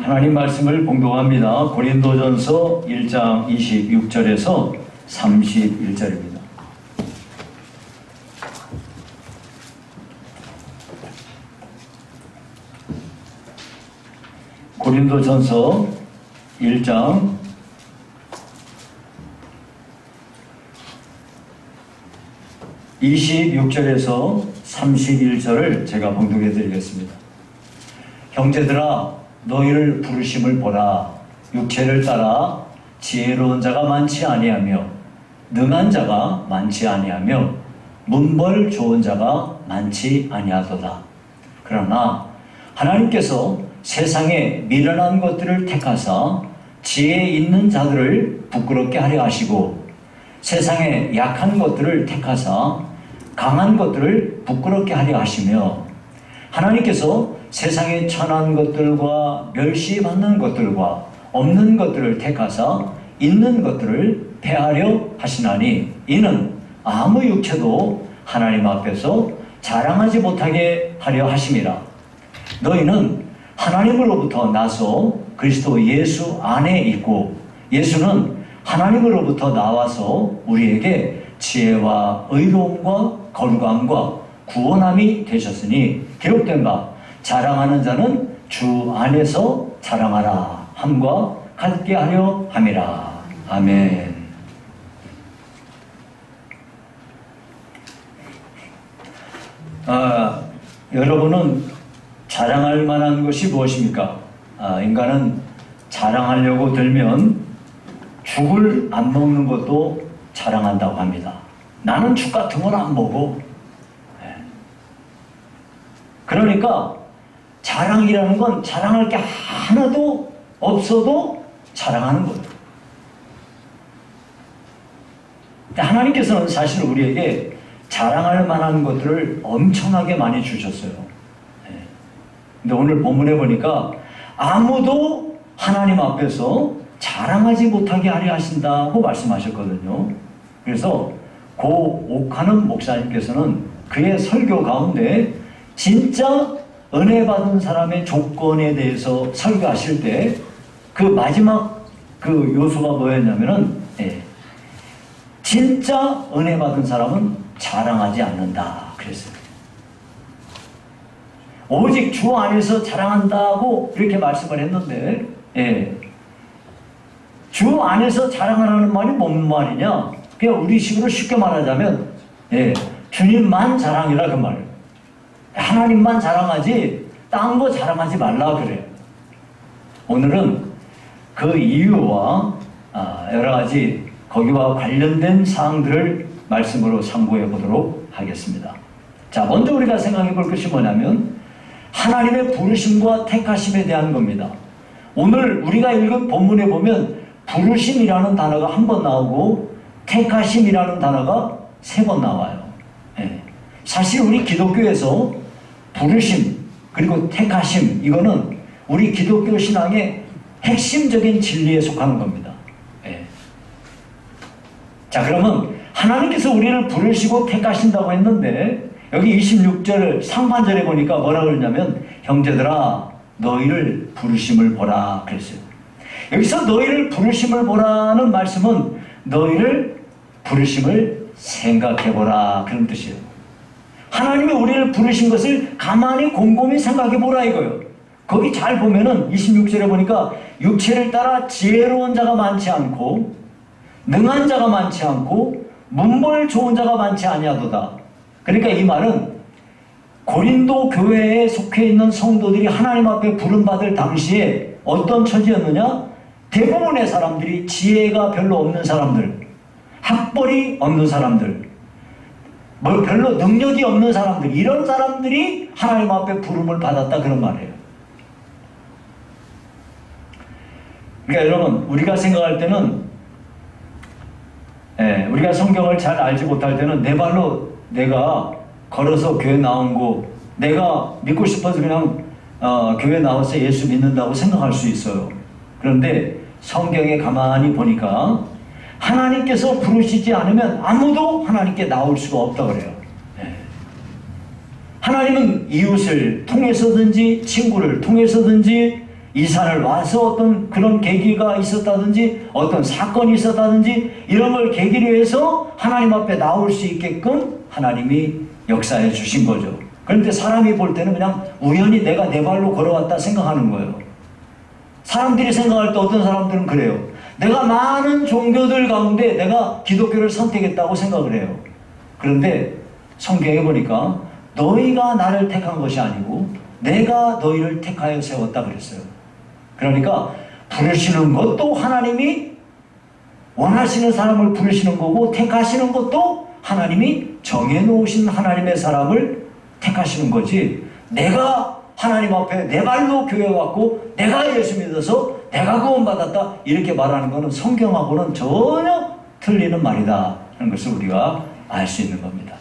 하나님 말씀을 봉독합니다. 고린도전서 1장 26절에서 31절입니다. 고린도전서 1장 26절에서 31절을 제가 봉독해 드리겠습니다. 형제들아, 너희를 부르심을 보라. 육체를 따라 지혜로운 자가 많지 아니하며 능한 자가 많지 아니하며 문벌 좋은 자가 많지 아니하도다. 그러나 하나님께서 세상에 미련한 것들을 택하사 지혜 있는 자들을 부끄럽게 하려 하시고 세상에 약한 것들을 택하사 강한 것들을 부끄럽게 하려 하시며 하나님께서 세상에 천한 것들과 멸시받는 것들과 없는 것들을 택하사 있는 것들을 폐하려 하시나니 이는 아무 육체도 하나님 앞에서 자랑하지 못하게 하려 하심이라. 너희는 하나님으로부터 나서 그리스도 예수 안에 있고 예수는 하나님으로부터 나와서 우리에게 지혜와 의로움과 거룩함과 구원함이 되셨으니 기록된 바 자랑하는 자는 주 안에서 자랑하라 함과 같게 하려 함이라. 아멘. 여러분은 자랑할 만한 것이 무엇입니까? 인간은 자랑하려고 들면 죽을 안 먹는 것도 자랑한다고 합니다. 나는 죽 같은 건 안 먹어. 그러니까 자랑이라는 건 자랑할 게 하나도 없어도 자랑하는 거예요. 하나님께서는 사실 우리에게 자랑할 만한 것들을 엄청나게 많이 주셨어요. 근데 오늘 본문에 보니까 아무도 하나님 앞에서 자랑하지 못하게 하려 하신다고 말씀하셨거든요. 그래서 고 옥하는 목사님께서는 그의 설교 가운데 진짜 은혜 받은 사람의 조건에 대해서 설교하실 때 그 마지막 그 요소가 뭐였냐면은 진짜 은혜 받은 사람은 자랑하지 않는다 그랬어요. 오직 주 안에서 자랑한다고 이렇게 말씀을 했는데 주 안에서 자랑하라는 말이 뭔 말이냐? 그냥 우리 식으로 쉽게 말하자면 주님만 자랑이라 그 말이에요. 하나님만 자랑하지 딴 거 자랑하지 말라 그래요. 오늘은 그 이유와 여러 가지 거기와 관련된 사항들을 말씀으로 참고해 보도록 하겠습니다. 자, 먼저 우리가 생각해 볼 것이 뭐냐면 하나님의 부르심과 택하심에 대한 겁니다. 오늘 우리가 읽은 본문에 보면 부르심이라는 단어가 한 번 나오고 택하심이라는 단어가 3번 나와요. 사실 우리 기독교에서 부르심 그리고 택하심 이거는 우리 기독교 신앙의 핵심적인 진리에 속하는 겁니다. 자, 그러면 하나님께서 우리를 부르시고 택하신다고 했는데 여기 26절 상반절에 보니까 뭐라 그러냐면 형제들아 너희를 부르심을 보라 그랬어요. 여기서 너희를 부르심을 보라는 말씀은 너희를 부르심을 생각해보라 그런 뜻이에요. 하나님이 우리를 부르신 것을 가만히 곰곰이 생각해보라 이거예요. 거기 잘 보면은 26절에 보니까 육체를 따라 지혜로운 자가 많지 않고 능한 자가 많지 않고 문벌 좋은 자가 많지 아니하도다. 그러니까 이 말은 고린도 교회에 속해 있는 성도들이 하나님 앞에 부름받을 당시에 어떤 처지였느냐? 대부분의 사람들이 지혜가 별로 없는 사람들, 학벌이 없는 사람들, 별로 능력이 없는 사람들, 이런 사람들이 하나님 앞에 부름을 받았다 그런 말이에요. 그러니까 여러분 우리가 생각할 때는 우리가 성경을 잘 알지 못할 때는 내 발로 내가 걸어서 교회 나온 거 내가 믿고 싶어서 그냥 교회 나와서 예수 믿는다고 생각할 수 있어요. 그런데 성경에 가만히 보니까 하나님께서 부르시지 않으면 아무도 하나님께 나올 수가 없다고 그래요. 하나님은 이웃을 통해서든지 친구를 통해서든지 이산을 와서 어떤 그런 계기가 있었다든지 어떤 사건이 있었다든지 이런 걸 계기로 해서 하나님 앞에 나올 수 있게끔 하나님이 역사해 주신 거죠. 그런데 사람이 볼 때는 그냥 우연히 내가 내 발로 걸어왔다 생각하는 거예요. 사람들이 생각할 때 어떤 사람들은 그래요. 내가 많은 종교들 가운데 내가 기독교를 선택했다고 생각을 해요. 그런데 성경에 보니까 너희가 나를 택한 것이 아니고 내가 너희를 택하여 세웠다 그랬어요. 그러니까 부르시는 것도 하나님이 원하시는 사람을 부르시는 거고 택하시는 것도 하나님이 정해놓으신 하나님의 사람을 택하시는 거지, 내가 하나님 앞에 내 발로 교회 왔고 내가 예수 믿어서 내가 구원받았다 이렇게 말하는 것은 성경하고는 전혀 틀리는 말이다 하는 것을 우리가 알 수 있는 겁니다.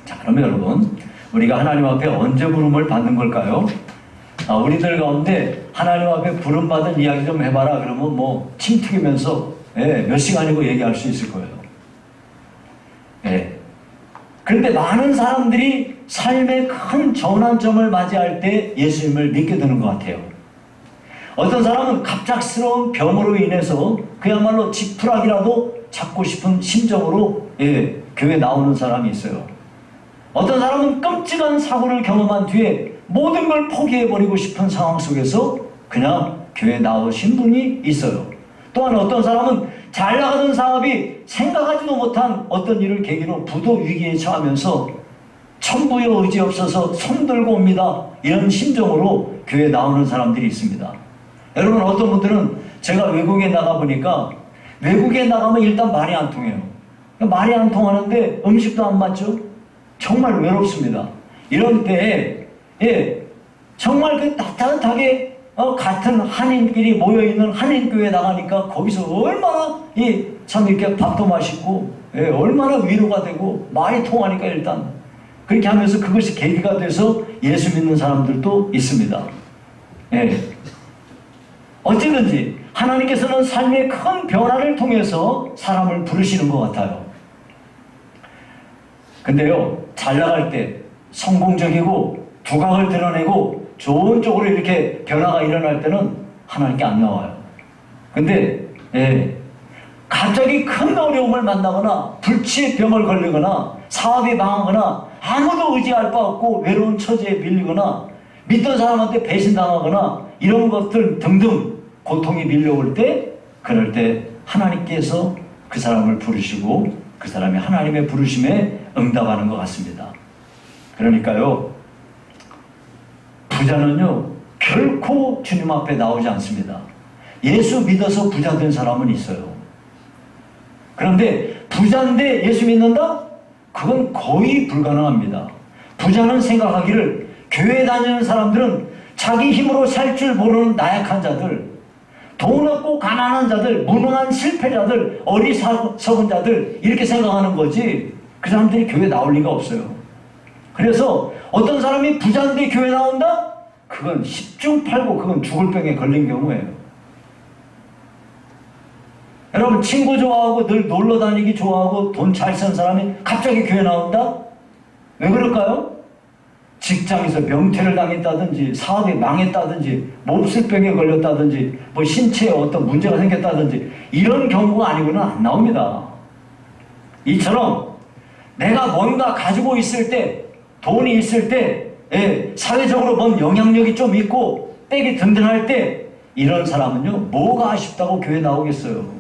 자, 그러면 여러분, 우리가 하나님 앞에 언제 부름을 받는 걸까요? 우리들 가운데 하나님 앞에 부름받은 이야기 좀 해봐라 그러면 뭐 침 튀기면서 몇 시간이고 얘기할 수 있을 거예요. 그런데 많은 사람들이 삶의 큰 전환점을 맞이할 때 예수님을 믿게 되는 것 같아요. 어떤 사람은 갑작스러운 병으로 인해서 그야말로 지푸라기라도 잡고 싶은 심정으로 교회에 나오는 사람이 있어요. 어떤 사람은 끔찍한 사고를 경험한 뒤에 모든 걸 포기해버리고 싶은 상황 속에서 그냥 교회에 나오신 분이 있어요. 또한 어떤 사람은 잘 나가던 사업이 생각하지도 못한 어떤 일을 계기로 부도 위기에 처하면서 천부의 의지 없어서 손 들고 옵니다. 이런 심정으로 교회에 나오는 사람들이 있습니다. 여러분, 어떤 분들은 제가 외국에 나가보니까 외국에 나가면 일단 말이 안 통해요. 말이 안 통하는데 음식도 안 맞죠? 정말 외롭습니다. 이런 때에 정말 그 따뜻하게 같은 한인끼리 모여있는 한인교회에 나가니까 거기서 얼마나 참 이렇게 밥도 맛있고 얼마나 위로가 되고 말이 통하니까 일단 그렇게 하면서 그것이 계기가 돼서 예수 믿는 사람들도 있습니다. 어찌든지 하나님께서는 삶의 큰 변화를 통해서 사람을 부르시는 것 같아요. 근데요, 잘 나갈 때 성공적이고 두각을 드러내고 좋은 쪽으로 이렇게 변화가 일어날 때는 하나님께 안 나와요. 근데 갑자기 큰 어려움을 만나거나 불치의 병을 걸리거나 사업이 망하거나 아무도 의지할 바 없고 외로운 처지에 밀리거나 믿던 사람한테 배신당하거나 이런 것들 등등 고통이 밀려올 때, 그럴 때 하나님께서 그 사람을 부르시고 그 사람이 하나님의 부르심에 응답하는 것 같습니다. 그러니까요, 부자는요 결코 주님 앞에 나오지 않습니다. 예수 믿어서 부자 된 사람은 있어요. 그런데 부자인데 예수 믿는다? 그건 거의 불가능합니다. 부자는 생각하기를 교회 다니는 사람들은 자기 힘으로 살 줄 모르는 나약한 자들, 돈 없고 가난한 자들, 무능한 실패자들, 어리석은 자들 이렇게 생각하는 거지, 그 사람들이 교회 나올 리가 없어요. 그래서 어떤 사람이 부자인데 교회 나온다? 그건 십중팔구 그건 죽을 병에 걸린 경우예요. 여러분, 친구 좋아하고 늘 놀러 다니기 좋아하고 돈 잘 쓴 사람이 갑자기 교회 나온다? 왜 그럴까요? 직장에서 명퇴를 당했다든지 사업이 망했다든지 몹쓸병에 걸렸다든지 뭐 신체에 어떤 문제가 생겼다든지 이런 경우가 아니고는 안 나옵니다. 이처럼 내가 뭔가 가지고 있을 때, 돈이 있을 때, 사회적으로 뭔 영향력이 좀 있고 백이 든든할 때 이런 사람은요 뭐가 아쉽다고 교회 나오겠어요.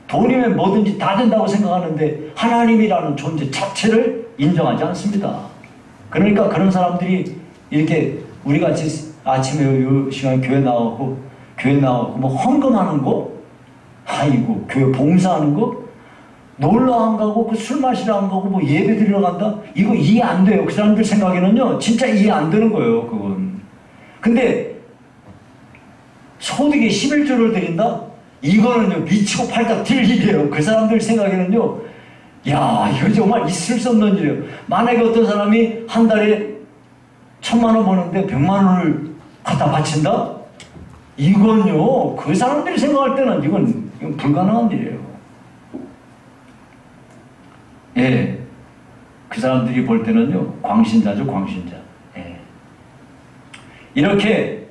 돈이면 뭐든지 다 된다고 생각하는데 하나님이라는 존재 자체를 인정하지 않습니다. 그러니까 그런 사람들이 이렇게 우리같이 아침에 이 시간에 교회 나오고 뭐 헌금하는 거, 아이고 교회 봉사하는 거, 놀러 안 가고 그 술 마시러 안 가고 뭐 예배 드리러 간다? 이거 이해 안 돼요. 그 사람들 생각에는요 진짜 이해 안 되는 거예요, 그건. 근데 소득의 11조를 드린다? 이거는요 미치고 팔다 뛸 일이에요. 그 사람들 생각에는요, 야, 이거 정말 있을 수 없는 일이에요. 만약에 어떤 사람이 한 달에 1,000만 원 버는데 100만 원을 갖다 바친다? 이건요, 그 사람들이 생각할 때는 이건 불가능한 일이에요. 그 사람들이 볼 때는요, 광신자죠, 광신자. 이렇게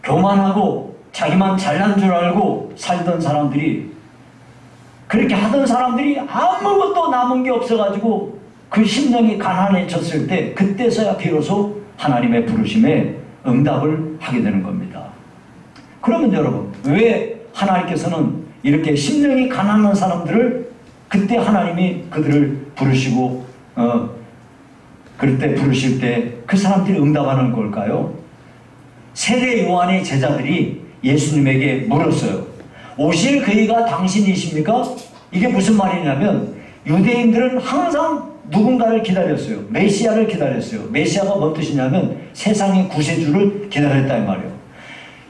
교만하고 자기만 잘난 줄 알고 살던 사람들이, 그렇게 하던 사람들이 아무것도 남은 게 없어가지고 그 심령이 가난해졌을 때, 그때서야 비로소 하나님의 부르심에 응답을 하게 되는 겁니다. 그러면 여러분, 왜 하나님께서는 이렇게 심령이 가난한 사람들을 그때 하나님이 그들을 부르시고 그럴 때 부르실 때 그 사람들이 응답하는 걸까요? 세례 요한의 제자들이 예수님에게 물었어요. 오실 그이가 당신이십니까? 이게 무슨 말이냐면, 유대인들은 항상 누군가를 기다렸어요. 메시아를 기다렸어요. 메시아가 뭔 뜻이냐면 세상의 구세주를 기다렸다 이 말이에요.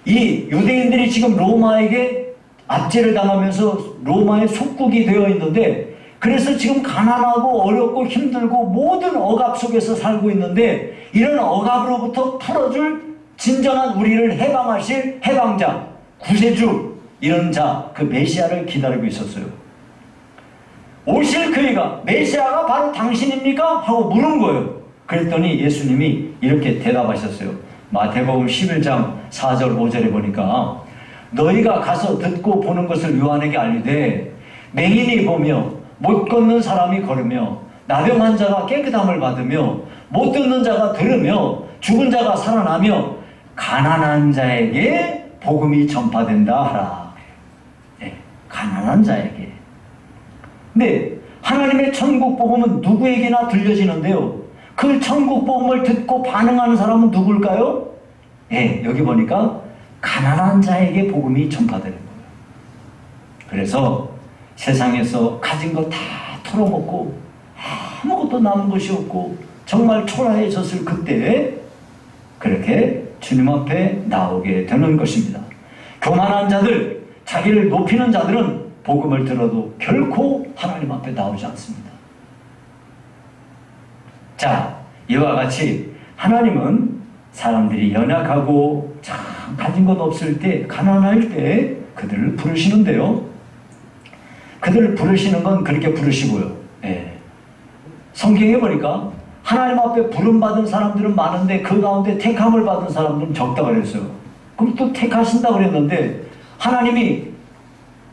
이 유대인들이 지금 로마에게 압제를 당하면서 로마의 속국이 되어 있는데, 그래서 지금 가난하고 어렵고 힘들고 모든 억압 속에서 살고 있는데, 이런 억압으로부터 풀어줄 진정한 우리를 해방하실 해방자, 구세주, 이런 자, 그 메시아를 기다리고 있었어요. 오실 그이가, 메시아가 바로 당신입니까? 하고 물은 거예요. 그랬더니 예수님이 이렇게 대답하셨어요. 마태복음 11장 4절 5절에 보니까, 너희가 가서 듣고 보는 것을 요한에게 알리되 맹인이 보며 못 걷는 사람이 걸으며 나병한 자가 깨끗함을 받으며 못 듣는 자가 들으며 죽은 자가 살아나며 가난한 자에게 복음이 전파된다 하라. 네, 가난한 자에게. 근데 하나님의 천국 복음은 누구에게나 들려지는데요, 그 천국 복음을 듣고 반응하는 사람은 누굴까요? 네, 여기 보니까 가난한 자에게 복음이 전파되는 거예요. 그래서 세상에서 가진 거 다 털어먹고 아무것도 남은 것이 없고 정말 초라해졌을 그때 그렇게 주님 앞에 나오게 되는 것입니다. 교만한 자들, 자기를 높이는 자들은 복음을 들어도 결코 하나님 앞에 나오지 않습니다. 자, 이와 같이 하나님은 사람들이 연약하고 참 가진 것 없을 때, 가난할 때 그들을 부르시는데요, 그들을 부르시는 건 그렇게 부르시고요. 예. 성경에 보니까 하나님 앞에 부름받은 사람들은 많은데 그 가운데 택함을 받은 사람들은 적다고 그랬어요. 그럼 또 택하신다 그랬는데, 하나님이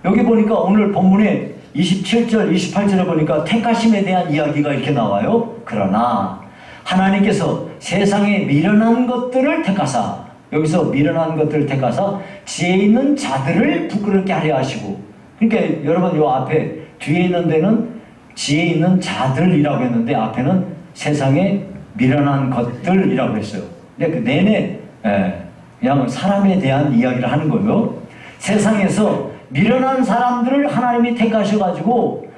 여기 보니까 오늘 본문에 27절, 28절에 보니까 택하심에 대한 이야기가 이렇게 나와요. 그러나 하나님께서 세상에 미련한 것들을 택하사, 여기서 미련한 것들을 택하사 지혜 있는 자들을 부끄럽게 하려 하시고, 그러니까 여러분 요 앞에 뒤에 있는 데는 지혜 있는 자들이라고 했는데 앞에는 세상에 미련한 것들이라고 했어요. 근데 그 내내 그냥 사람에 대한 이야기를 하는 거예요. 세상에서 미련한 사람들을 하나님이 택하셔가지고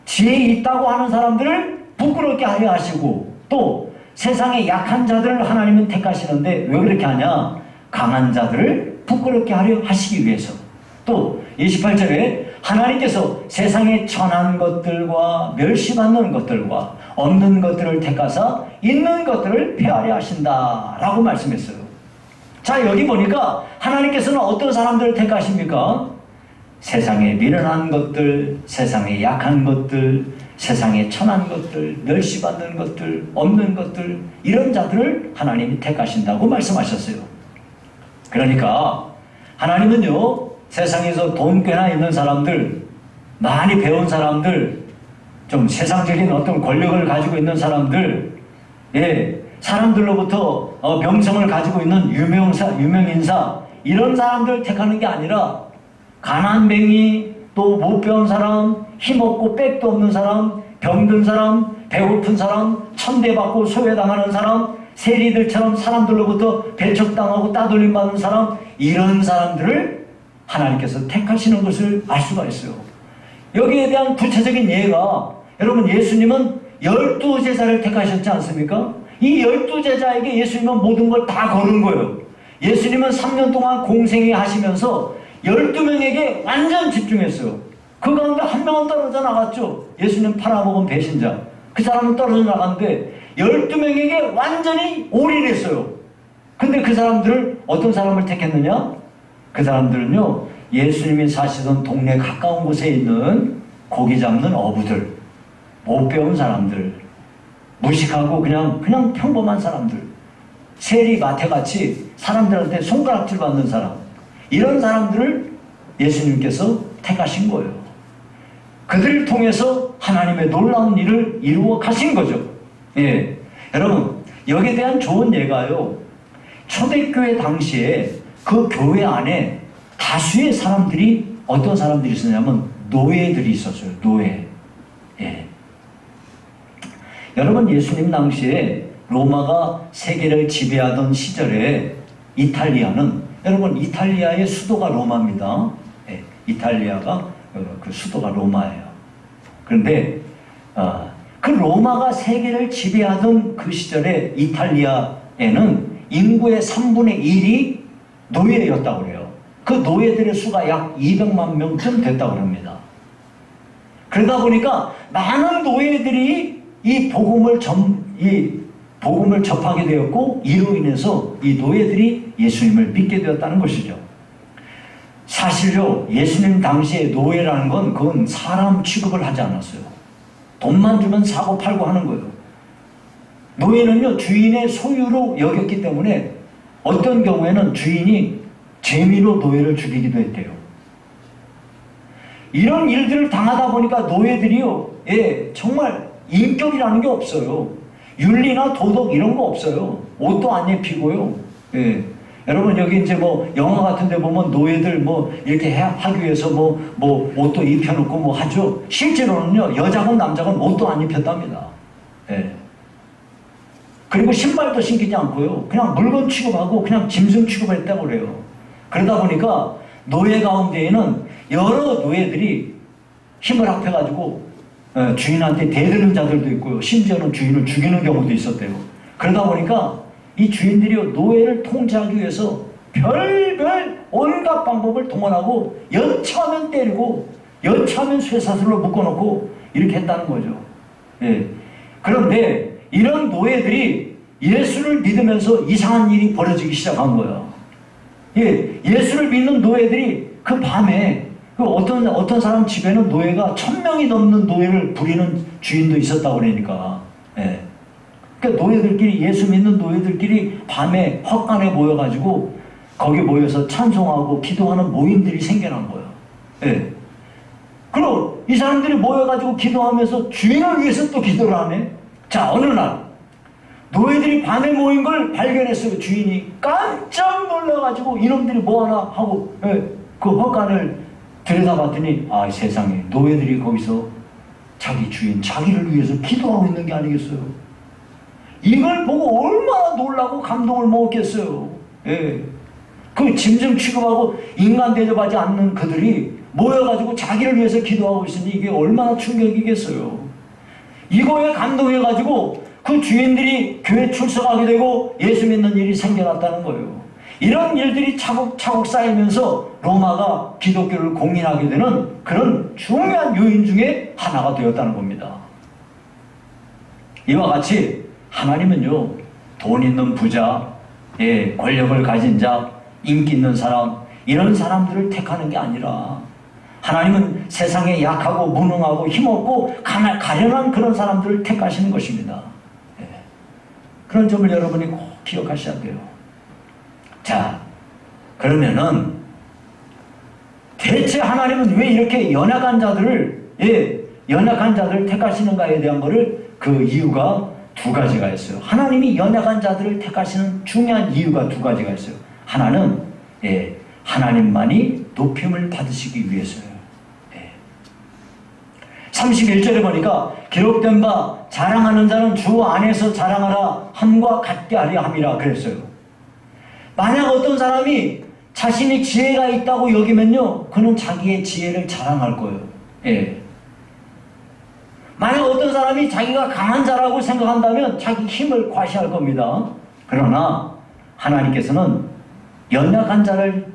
지혜 있다고 하는 사람들을 부끄럽게 하려 하시고, 또 세상에 약한 자들을 하나님은 택하시는데 왜 그렇게 하냐? 강한 자들을 부끄럽게 하려 하시기 위해서. 또 28절에 하나님께서 세상에 천한 것들과 멸시받는 것들과 없는 것들을 택하사 있는 것들을 폐하려 하신다 라고 말씀했어요. 자, 여기 보니까 하나님께서는 어떤 사람들을 택하십니까? 세상에 미련한 것들, 세상에 약한 것들, 세상에 천한 것들, 멸시받는 것들, 없는 것들, 이런 자들을 하나님이 택하신다고 말씀하셨어요. 그러니까 하나님은요, 세상에서 돈 꽤나 있는 사람들, 많이 배운 사람들, 좀 세상적인 어떤 권력을 가지고 있는 사람들, 사람들로부터 명성을 가지고 있는 유명인사, 이런 사람들 택하는 게 아니라 가난뱅이, 또 못 배운 사람, 힘없고 백도 없는 사람, 병든 사람, 배고픈 사람, 천대받고 소외당하는 사람, 세리들처럼 사람들로부터 배척당하고 따돌림 받는 사람, 이런 사람들을 하나님께서 택하시는 것을 알 수가 있어요. 여기에 대한 구체적인 예가, 여러분 예수님은 12제자를 택하셨지 않습니까? 이 12제자에게 예수님은 모든 걸 다 거는 거예요. 예수님은 3년 동안 공생애 하시면서 12명에게 완전 집중했어요. 그 가운데 한 명은 떨어져 나갔죠. 예수님 팔아먹은 배신자. 그 사람은 떨어져 나갔는데 12명에게 완전히 올인했어요. 근데 그 사람들을, 어떤 사람을 택했느냐? 그 사람들은요, 예수님이 사시던 동네 가까운 곳에 있는 고기 잡는 어부들, 못 배운 사람들, 무식하고 그냥 평범한 사람들, 세리 마태같이 사람들한테 손가락질 받는 사람, 이런 사람들을 예수님께서 택하신 거예요. 그들을 통해서 하나님의 놀라운 일을 이루어 가신 거죠. 예, 여러분 여기에 대한 좋은 예가요, 초대교회 당시에 그 교회 안에 다수의 사람들이 어떤 사람들이 있었냐면 노예들이 있었어요. 노예. 예. 여러분 예수님 당시에 로마가 세계를 지배하던 시절에 이탈리아는, 여러분 이탈리아의 수도가 로마입니다. 예. 이탈리아가 그 수도가 로마예요. 그런데 그 로마가 세계를 지배하던 그 시절에 이탈리아에는 인구의 3분의 1이 노예였다고 그래요. 그 노예들의 수가 약 200만 명쯤 됐다고 합니다. 그러다 보니까 많은 노예들이 이 복음을 접하게 되었고, 이로 인해서 이 노예들이 예수님을 믿게 되었다는 것이죠. 사실요, 예수님 당시에 노예라는 건 그건 사람 취급을 하지 않았어요. 돈만 주면 사고 팔고 하는 거예요. 노예는요, 주인의 소유로 여겼기 때문에 어떤 경우에는 주인이 재미로 노예를 죽이기도 했대요. 이런 일들을 당하다 보니까 노예들이요, 예, 정말 인격이라는 게 없어요. 윤리나 도덕 이런 거 없어요. 옷도 안 입히고요. 예. 여러분 여기 이제 뭐 영화 같은 데 보면 노예들 뭐 이렇게 하기 위해서 뭐 옷도 입혀놓고 뭐 하죠. 실제로는요, 여자건 남자건 옷도 안 입혔답니다. 예. 그리고 신발도 신기지 않고요, 그냥 물건 취급하고 그냥 짐승 취급했다고 그래요. 그러다 보니까 노예 가운데에는 여러 노예들이 힘을 합해가지고 주인한테 대드는 자들도 있고요, 심지어는 주인을 죽이는 경우도 있었대요. 그러다 보니까 이 주인들이 노예를 통제하기 위해서 별별 온갖 방법을 동원하고, 여차하면 때리고 여차하면 쇠사슬로 묶어놓고 이렇게 했다는 거죠. 예. 그런데 이런 노예들이 예수를 믿으면서 이상한 일이 벌어지기 시작한 거예요. 예. 예수를 믿는 노예들이 그 밤에 어떤 사람 집에는 노예가 1000명이 넘는 노예를 부리는 주인도 있었다고 그러니까. 예. 그러니까 노예들끼리, 예수 믿는 노예들끼리 밤에 헛간에 모여가지고 거기 모여서 찬송하고 기도하는 모임들이 생겨난 거예요. 예. 그리고 이 사람들이 모여가지고 기도하면서 주인을 위해서 또 기도를 하네. 자, 어느 날 노예들이 밤에 모인 걸 발견했어요. 주인이 깜짝 놀라가지고 이놈들이 뭐하나 하고, 예, 그 헛간을 들여다봤더니, 아, 세상에 노예들이 거기서 자기 주인, 자기를 위해서 기도하고 있는 게 아니겠어요. 이걸 보고 얼마나 놀라고 감동을 먹었겠어요. 예. 그 짐승 취급하고 인간 대접하지 않는 그들이 모여가지고 자기를 위해서 기도하고 있으니 이게 얼마나 충격이겠어요. 이거에 감동해가지고 그 주인들이 교회 출석하게 되고 예수 믿는 일이 생겨났다는 거예요. 이런 일들이 차곡차곡 쌓이면서 로마가 기독교를 공인하게 되는 그런 중요한 요인 중에 하나가 되었다는 겁니다. 이와 같이 하나님은요, 돈 있는 부자, 예, 권력을 가진 자, 인기 있는 사람, 이런 사람들을 택하는 게 아니라 하나님은 세상에 약하고 무능하고 힘없고 가련한 그런 사람들을 택하시는 것입니다. 예. 그런 점을 여러분이 꼭 기억하셔야 돼요. 자, 그러면은 대체 하나님은 왜 이렇게 연약한 자들을, 예, 연약한 자들을 택하시는가에 대한 거를, 그 이유가 두 가지가 있어요. 하나님이 연약한 자들을 택하시는 중요한 이유가 두 가지가 있어요. 하나는, 예, 하나님만이 높임을 받으시기 위해서요. 예. 31절에 보니까 기록된 바 자랑하는 자는 주 안에서 자랑하라 함과 같게 하려 함이라 그랬어요. 만약 어떤 사람이 자신이 지혜가 있다고 여기면요, 그는 자기의 지혜를 자랑할 거예요. 예. 만약 어떤 사람이 자기가 강한 자라고 생각한다면 자기 힘을 과시할 겁니다. 그러나 하나님께서는 연약한 자를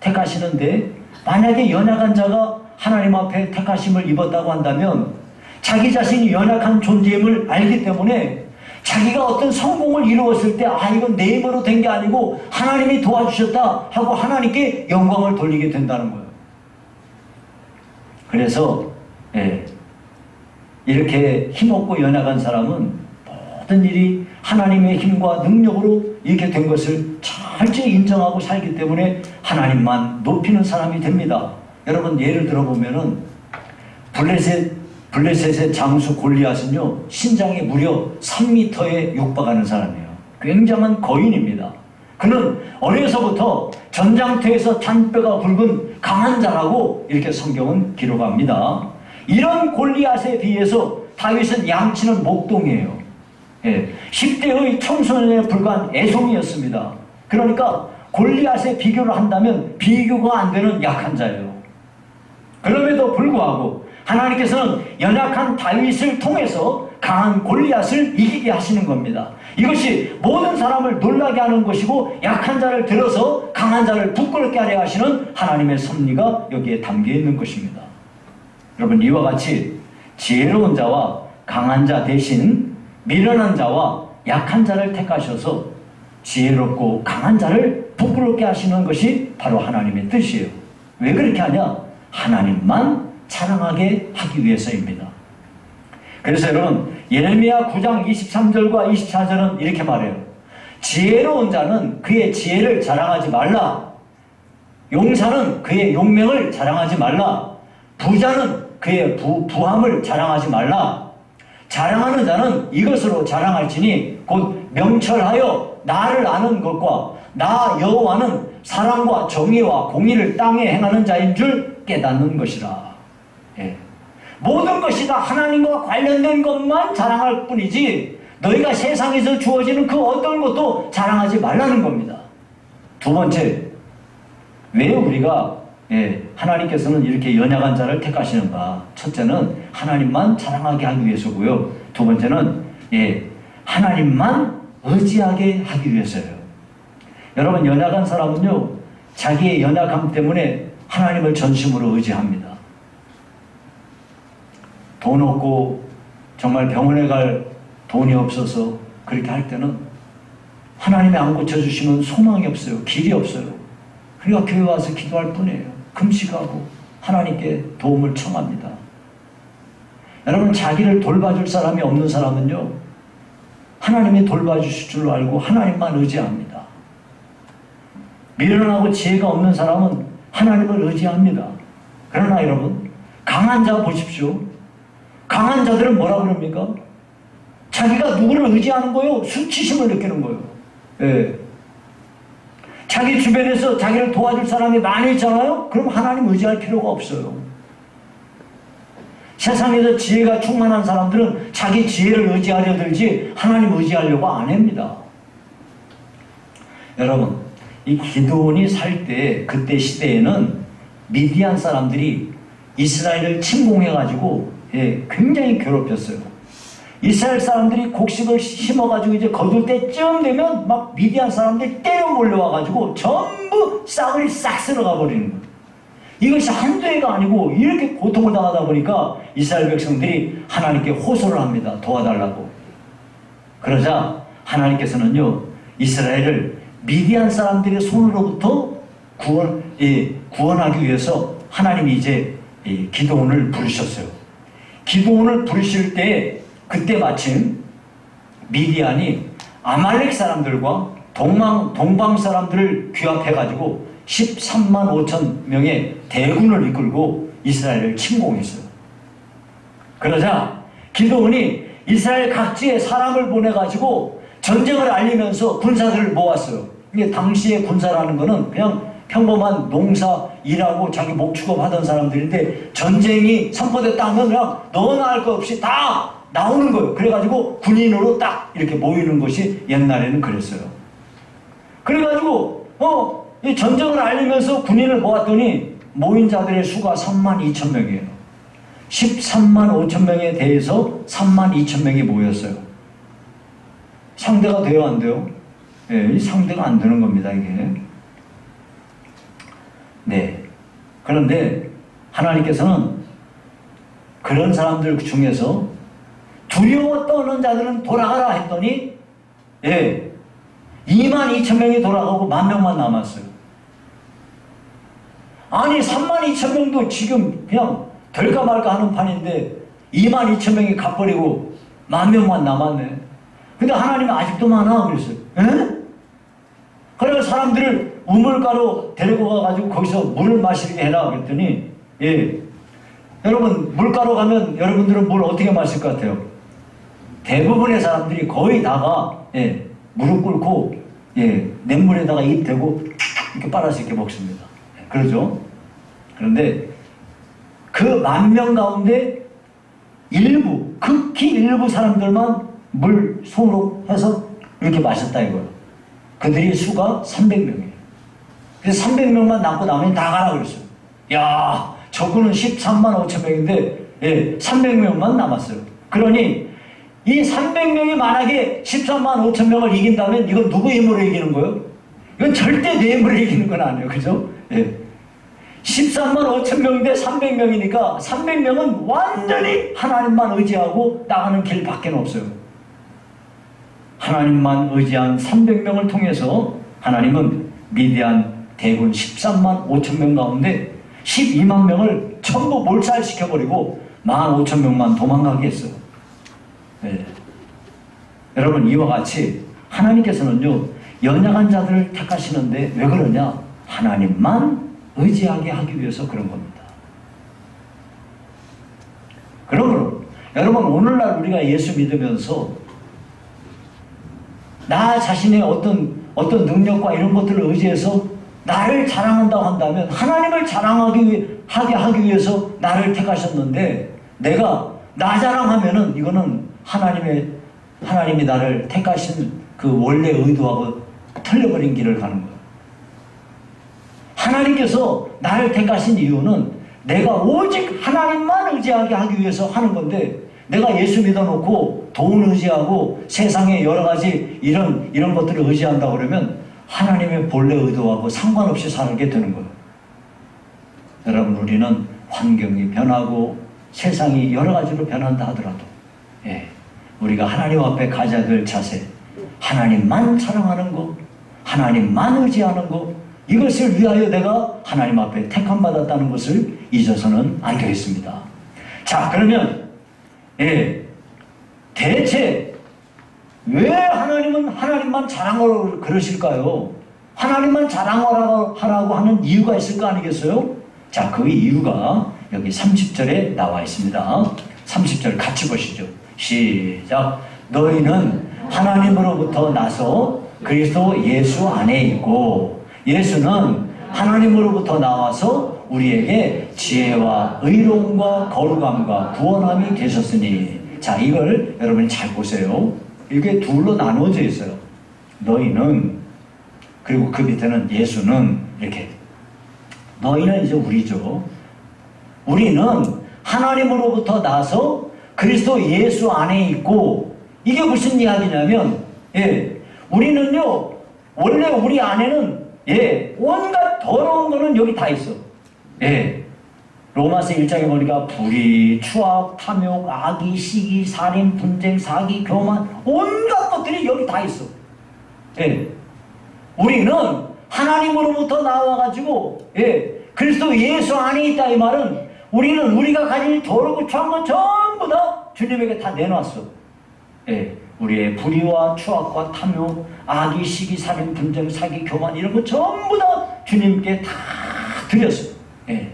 택하시는데, 만약에 연약한 자가 하나님 앞에 택하심을 입었다고 한다면 자기 자신이 연약한 존재임을 알기 때문에 자기가 어떤 성공을 이루었을 때, 아, 이건 내 힘으로 된 게 아니고 하나님이 도와주셨다 하고 하나님께 영광을 돌리게 된다는 거예요. 그래서, 예, 이렇게 힘없고 연약한 사람은 어떤 일이 하나님의 힘과 능력으로 이렇게 된 것을 철저히 인정하고 살기 때문에 하나님만 높이는 사람이 됩니다. 여러분 예를 들어보면은 블레셋의 장수 골리앗은요 신장이 무려 3m에 육박하는 사람이에요. 굉장한 거인입니다. 그는 어려서부터 전장터에서 잔뼈가 굵은 강한 자라고 이렇게 성경은 기록합니다. 이런 골리앗에 비해서 다윗은 양치는 목동이에요. 10대의 청소년에 불과한 애송이였습니다. 그러니까 골리앗에 비교를 한다면 비교가 안 되는 약한 자예요. 그럼에도 불구하고 하나님께서는 연약한 다윗을 통해서 강한 골리앗을 이기게 하시는 겁니다. 이것이 모든 사람을 놀라게 하는 것이고 약한 자를 들어서 강한 자를 부끄럽게 하려 하시는 하나님의 섭리가 여기에 담겨 있는 것입니다. 여러분 이와 같이 지혜로운 자와 강한 자 대신 미련한 자와 약한 자를 택하셔서 지혜롭고 강한 자를 부끄럽게 하시는 것이 바로 하나님의 뜻이에요. 왜 그렇게 하냐? 하나님만 자랑하게 하기 위해서입니다. 그래서 여러분 예레미야 9장 23절과 24절은 이렇게 말해요. 지혜로운 자는 그의 지혜를 자랑하지 말라. 용사는 그의 용맹을 자랑하지 말라. 부자는 그의 부함을 자랑하지 말라. 자랑하는 자는 이것으로 자랑할지니 곧 명철하여 나를 아는 것과 나 여호와는 사랑과 정의와 공의를 땅에 행하는 자인 줄 깨닫는 것이라. 모든 것이 다 하나님과 관련된 것만 자랑할 뿐이지 너희가 세상에서 주어지는 그 어떤 것도 자랑하지 말라는 겁니다. 두 번째, 왜 우리가 하나님께서는 이렇게 연약한 자를 택하시는가? 첫째는 하나님만 자랑하게 하기 위해서고요. 두 번째는 하나님만 의지하게 하기 위해서예요. 여러분 연약한 사람은요 자기의 연약함 때문에 하나님을 전심으로 의지합니다. 돈 없고 정말 병원에 갈 돈이 없어서 그렇게 할 때는 하나님이 안 고쳐주시면 소망이 없어요. 길이 없어요. 그러니까 교회 와서 기도할 뿐이에요. 금식하고 하나님께 도움을 청합니다. 여러분 자기를 돌봐줄 사람이 없는 사람은요 하나님이 돌봐주실 줄 알고 하나님만 의지합니다. 미련하고 지혜가 없는 사람은 하나님을 의지합니다. 그러나 여러분 강한 자 보십시오. 강한 자들은 뭐라 그럽니까? 자기가 누구를 의지하는 거예요? 수치심을 느끼는 거예요. 자기 주변에서 자기를 도와줄 사람이 많이 있잖아요? 그럼 하나님 의지할 필요가 없어요. 세상에서 지혜가 충만한 사람들은 자기 지혜를 의지하려 들지 하나님 의지하려고 안 합니다. 여러분 이 기드온이 살 때 그때 시대에는 미디안 사람들이 이스라엘을 침공해가지고 굉장히 괴롭혔어요. 이스라엘 사람들이 곡식을 심어가지고 이제 거둘 때쯤 되면 막 미디안 사람들이 때려 몰려와가지고 전부 싹을 싹 쓸어가 버리는 거예요. 이것이 한두 해가 아니고 이렇게 고통을 당하다 보니까 이스라엘 백성들이 하나님께 호소를 합니다. 도와달라고. 그러자 하나님께서는요 이스라엘을 미디안 사람들의 손으로부터 구원하기 위해서 하나님이 이제 기드온을 부르셨어요. 기드온을 부르실 때 그때 마침 미디안이 아말렉 사람들과 동방 사람들을 규합해가지고 13만 5천 명의 대군을 이끌고 이스라엘을 침공했어요. 그러자 기드온이 이스라엘 각지에 사람을 보내가지고 전쟁을 알리면서 군사들을 모았어요. 이게 당시의 군사라는 거는 그냥 평범한 농사 일하고 자기 목축업 하던 사람들인데 전쟁이 선포됐다 하면 그냥 너나 할 것 없이 다 나오는 거예요. 그래가지고 군인으로 딱 이렇게 모이는 것이 옛날에는 그랬어요. 그래가지고 이 전쟁을 알리면서 군인을 모았더니 모인 자들의 수가 3만 2천 명이에요. 13만 5천 명에 대해서 3만 2천 명이 모였어요. 상대가 돼요, 안 돼요? 상대가 안 되는 겁니다, 이게. 그런데 하나님께서는 그런 사람들 중에서 두려워 떠는 자들은 돌아가라 했더니 2만 2천 명이 돌아가고 1만 명만 남았어요. 아니 3만 2천 명도 지금 그냥 될까 말까 하는 판인데 2만 2천 명이 가버리고 1만 명만 남았네. 근데 하나님은 아직도 많아 그랬어요. 에? 그래서 사람들을 우물가로 데리고 가가지고 거기서 물을 마시게 해라 그랬더니 예, 여러분 물가로 가면 여러분들은 물 어떻게 마실 것 같아요? 대부분의 사람들이 거의 다가 예, 무릎 꿇고 예, 냉물에다가 입 대고 이렇게 빨아서 이렇게 먹습니다. 예, 그러죠? 그런데 그 10,000명 가운데 일부, 극히 일부 사람들만 물 손으로 해서 이렇게 마셨다 이거예요. 그들의 수가 300명이에요. 그래서 300명만 남고 나머지 다 가라 그랬어요. 야, 저분은 13만 5천 명인데 예, 300명만 남았어요. 그러니 이 300명이 만약에 13만 5천 명을 이긴다면 이건 누구의 힘으로 이기는 거예요? 이건 절대 내 힘으로 이기는 건 아니에요. 그죠? 예. 13만 5천 명인데 300명이니까 300명은 완전히 하나님만 의지하고 나가는 길밖에 없어요. 하나님만 의지한 300명을 통해서 하나님은 미디안 대군 13만 5천 명 가운데 12만 명을 전부 몰살시켜버리고 15,000명만 도망가게 했어요. 네. 여러분 이와 같이 하나님께서는요 연약한 자들을 택하시는데 왜 그러냐? 하나님만 의지하게 하기 위해서 그런 겁니다. 그러므로 여러분 오늘날 우리가 예수 믿으면서 나 자신의 어떤 능력과 이런 것들을 의지해서 나를 자랑한다고 한다면 하나님을 자랑하게 하기 위해서 나를 택하셨는데 내가 나 자랑하면은 이거는 하나님이 나를 택하신 그 원래 의도하고 틀려버린 길을 가는 거예요. 하나님께서 나를 택하신 이유는 내가 오직 하나님만 의지하게 하기 위해서 하는 건데 내가 예수 믿어놓고 돈을 의지하고 세상에 여러 가지 이런 것들을 의지한다고 그러면 하나님의 본래 의도하고 상관없이 살게 되는 거예요. 여러분 우리는 환경이 변하고 세상이 여러 가지로 변한다 하더라도 예, 우리가 하나님 앞에 가져야 될 자세, 하나님만 사랑하는 것, 하나님만 의지하는 것, 이것을 위하여 내가 하나님 앞에 택함받았다는 것을 잊어서는 안 되겠습니다. 자, 그러면 예, 대체 왜 하나님은 하나님만 자랑하라고 그러실까요? 하나님만 자랑하라고 하는 이유가 있을 거 아니겠어요? 자, 그 이유가 여기 30절에 나와 있습니다. 30절 같이 보시죠. 시작. 너희는 하나님으로부터 나서 그리스도 예수 안에 있고 예수는 하나님으로부터 나와서 우리에게 지혜와 의로움과 거룩함과 구원함이 되셨으니 자 이걸 여러분이 잘 보세요. 이게 둘로 나누어져 있어요. 너희는 그리고 그 밑에는 예수는 이렇게 너희는 이제 우리죠. 우리는 하나님으로부터 나서 그리스도 예수 안에 있고 이게 무슨 이야기냐면 예, 우리는요 원래 우리 안에는 예, 온갖 더러운 거는 여기 다 있어. 예. 로마서 1장에 보니까 불의, 추악, 탐욕, 악의, 시기, 살인, 분쟁, 사기, 교만 온갖 것들이 여기 다 있어. 예. 우리는 하나님으로부터 나와가지고 예, 그리스도 예수 안에 있다 이 말은 우리는 우리가 가진 더럽고 추한 건 전부 다 주님에게 다 내놨어. 예. 우리의 불의와 추악과 탐욕, 악의, 시기, 살인, 분쟁, 사기, 교만 이런 거 전부 다 주님께 다 드렸어요. 예.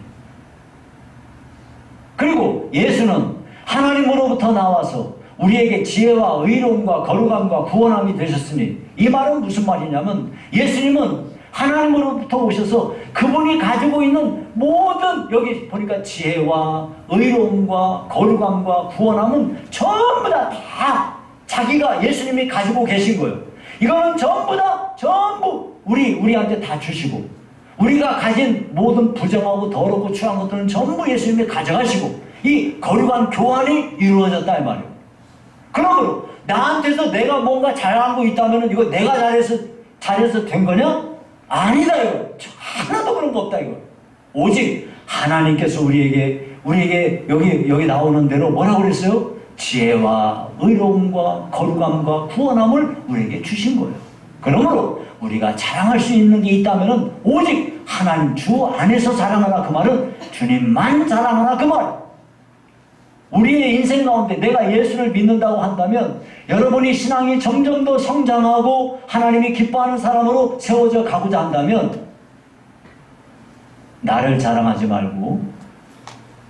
그리고 예수는 하나님으로부터 나와서 우리에게 지혜와 의로움과 거룩함과 구원함이 되셨으니 이 말은 무슨 말이냐면 예수님은 하나님으로부터 오셔서 그분이 가지고 있는 모든 여기 보니까 지혜와 의로움과 거룩함과 구원함은 전부 다 자기가 예수님이 가지고 계신 거예요. 이거는 전부 우리한테 다 주시고 우리가 가진 모든 부정하고 더럽고 추한 것들은 전부 예수님이 가져가시고 이 거룩한 교환이 이루어졌다 이 말이에요. 그러므로 나한테서 내가 뭔가 잘하고 있다면 이거 내가 잘해서 된 거냐? 아니다 이거. 하나도 그런 거 없다 이거. 오직 하나님께서 우리에게 여기 나오는 대로 뭐라고 그랬어요? 지혜와 의로움과 거룩함과 구원함을 우리에게 주신 거예요. 그러므로 우리가 자랑할 수 있는 게 있다면 오직 하나님 주 안에서 자랑하라 그 말은 주님만 자랑하라 그 말. 우리의 인생 가운데 내가 예수를 믿는다고 한다면 여러분이 신앙이 점점 더 성장하고 하나님이 기뻐하는 사람으로 세워져 가고자 한다면 나를 자랑하지 말고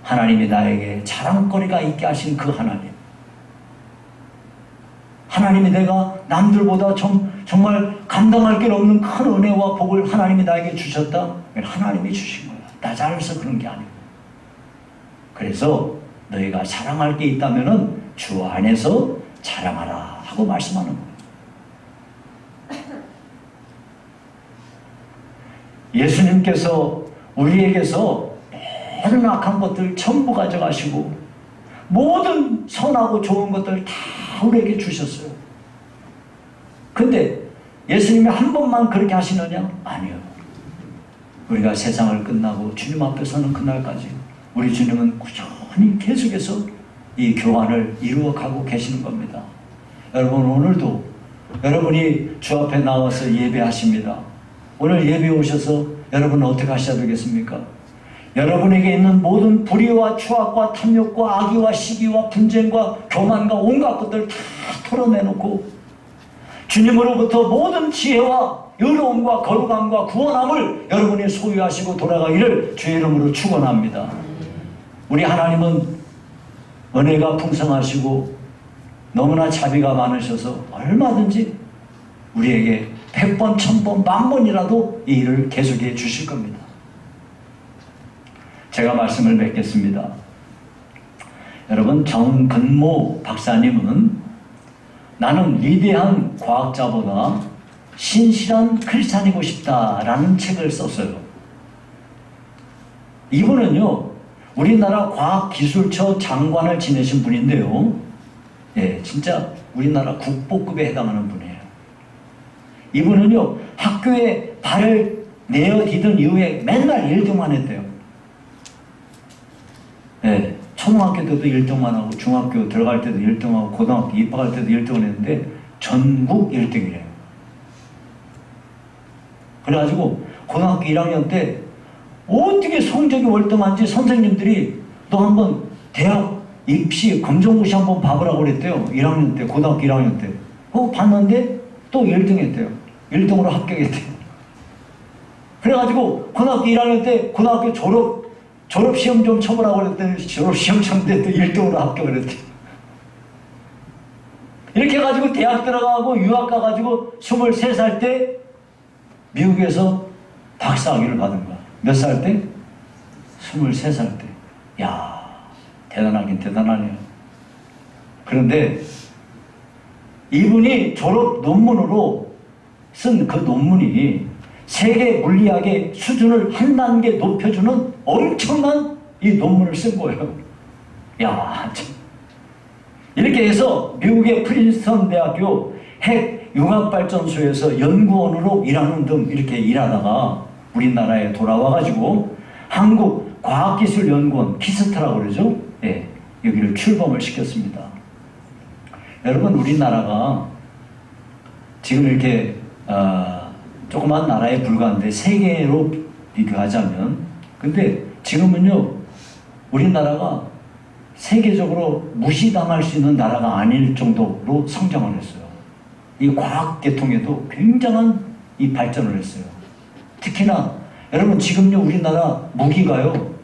하나님이 나에게 자랑거리가 있게 하신 그 하나님이 내가 남들보다 정말 감당할 길 없는 큰 은혜와 복을 하나님이 나에게 주셨다? 하나님이 주신 거야. 나 잘해서 그런 게 아니고. 그래서 너희가 자랑할 게 있다면 주 안에서 자랑하라 하고 말씀하는 거예요. 예수님께서 우리에게서 모든 악한 것들 전부 가져가시고 모든 선하고 좋은 것들 다 우리에게 주셨어요. 근데 예수님이 한 번만 그렇게 하시느냐? 아니요. 우리가 세상을 끝나고 주님 앞에 서는 그날까지 우리 주님은 꾸준히 계속해서 이 교환을 이루어가고 계시는 겁니다. 여러분, 오늘도 여러분이 주 앞에 나와서 예배하십니다. 오늘 예배 오셔서 여러분은 어떻게 하셔야 되겠습니까? 여러분에게 있는 모든 불의와 추악과 탐욕과 악의와 시기와 분쟁과 교만과 온갖 것들 다 털어내놓고 주님으로부터 모든 지혜와 의로움과 거룩함과 구원함을 여러분이 소유하시고 돌아가기를 주의 이름으로 축원합니다. 우리 하나님은 은혜가 풍성하시고 너무나 자비가 많으셔서 얼마든지 우리에게 100번, 1000번, 10,000번이라도 이 일을 계속해 주실 겁니다. 제가 말씀을 맺겠습니다. 여러분, 정근모 박사님은 나는 위대한 과학자보다 신실한 크리스찬이고 싶다라는 책을 썼어요. 이분은요, 우리나라 과학기술처 장관을 지내신 분인데요. 예, 진짜 우리나라 국보급에 해당하는 분이에요. 이분은요, 학교에 발을 내어디든 이후에 맨날 1등만 했대요. 예, 초등학교 때도 1등만 하고 중학교 들어갈 때도 1등하고 고등학교 입학할 때도 1등을 했는데 전국 1등이래요. 그래가지고 고등학교 1학년 때 어떻게 성적이 월등한지 선생님들이 너 한번 대학 입시 검정고시 한번 봐보라고 그랬대요. 1학년 때, 고등학교 1학년 때. 봤는데 또 1등 했대요. 1등으로 합격했대요. 그래가지고 고등학교 1학년 때 고등학교 졸업시험 좀 쳐보라고 그랬더니 졸업시험 쳤는데 또 1등으로 합격을 했대요. 이렇게 해가지고 대학 들어가고 유학 가가지고 23살 때 미국에서 박사학위를 받은 거야. 몇 살 때? 23살 때. 야, 대단하긴 대단하네요. 그런데 이분이 졸업 논문으로 쓴 그 논문이 세계 물리학의 수준을 한 단계 높여주는 엄청난 이 논문을 쓴 거예요. 야, 참. 이렇게 해서 미국의 프린스턴 대학교 핵 융합발전소에서 연구원으로 일하는 등 이렇게 일하다가 우리나라에 돌아와가지고 한국과학기술연구원 키스트라고 그러죠. 예, 여기를 출범을 시켰습니다. 여러분, 우리나라가 지금 이렇게 조그만 나라에 불과한데 세계로 비교하자면, 근데 지금은요, 우리나라가 세계적으로 무시당할 수 있는 나라가 아닐 정도로 성장을 했어요. 이 과학 계통에도 굉장한 이 발전을 했어요. 특히나 여러분, 지금요 우리나라 무기가요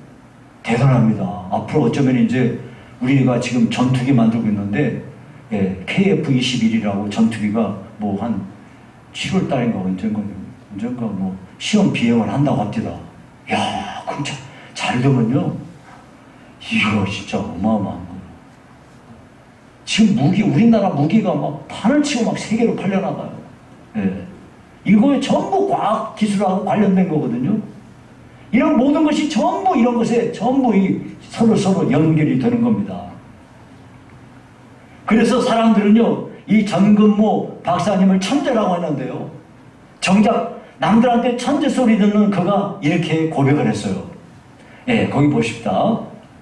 대단합니다. 앞으로 어쩌면 이제 우리가 지금 전투기 만들고 있는데, 예, KF-21이라고 전투기가 뭐 한 7월 달인가 언젠가 뭐 시험 비행을 한다고 합니다. 야, 그럼 잘 되면요, 이거 진짜 어마어마한 거예요. 지금 우리나라 무기가 막 판을 치고 막 세계로 팔려나가요. 예. 이거에 전부 과학 기술하고 관련된 거거든요. 이런 모든 것이 전부 이런 것에 전부 서로 연결이 되는 겁니다. 그래서 사람들은요, 이 정근모 박사님을 천재라고 하는데요, 정작 남들한테 천재 소리 듣는 그가 이렇게 고백을 했어요. 예, 거기 보십시다.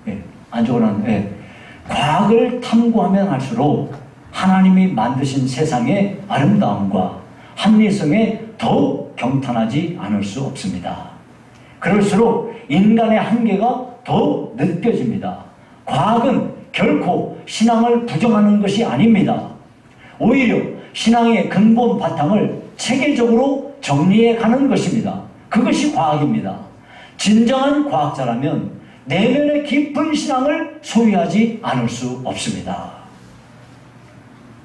예, 안쪽으로는, 예. 과학을 탐구하면 할수록 하나님이 만드신 세상의 아름다움과 합리성에 더욱 경탄하지 않을 수 없습니다. 그럴수록 인간의 한계가 더욱 느껴집니다. 과학은 결코 신앙을 부정하는 것이 아닙니다. 오히려 신앙의 근본 바탕을 체계적으로 정리해 가는 것입니다. 그것이 과학입니다. 진정한 과학자라면 내면의 깊은 신앙을 소유하지 않을 수 없습니다.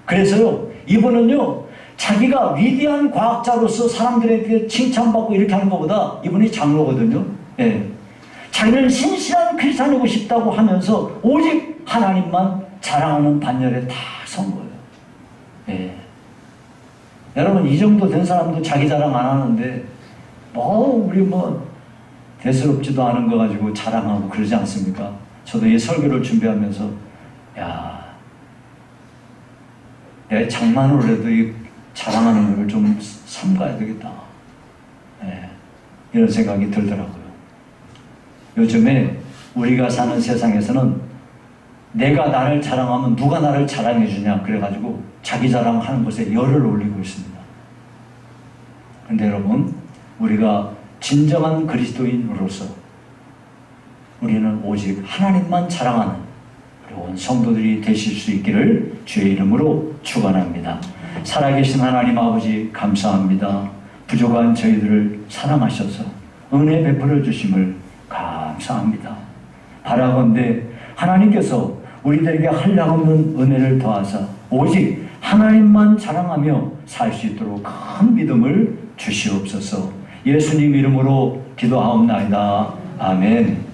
그래서요, 이분은요, 자기가 위대한 과학자로서 사람들에게 칭찬받고 이렇게 하는 것보다 이분이 장로거든요. 예. 자기는 신실한 크리스찬이고 싶다고 하면서 오직 하나님만 자랑하는 반열에 다 선 거예요. 예. 여러분, 이 정도 된 사람도 자기 자랑 안 하는데 우리 대수롭지도 않은 거 가지고 자랑하고 그러지 않습니까? 저도 이 설교를 준비하면서 내가 장만으로라도 이 자랑하는 걸 좀 삼가야 되겠다. 예, 이런 생각이 들더라고요. 요즘에 우리가 사는 세상에서는 내가 나를 자랑하면 누가 나를 자랑해 주냐 그래가지고 자기 자랑하는 것에 열을 올리고 있습니다. 그런데 여러분, 우리가 진정한 그리스도인으로서 우리는 오직 하나님만 자랑하는 그리고 성도들이 되실 수 있기를 주의 이름으로 축원합니다. 살아계신 하나님 아버지, 감사합니다. 부족한 저희들을 사랑하셔서 은혜 베풀어 주심을 감사합니다. 바라건대 하나님께서 우리들에게 한량없는 은혜를 더하사 오직 하나님만 자랑하며 살 수 있도록 큰 믿음을 주시옵소서. 예수님 이름으로 기도하옵나이다. 아멘.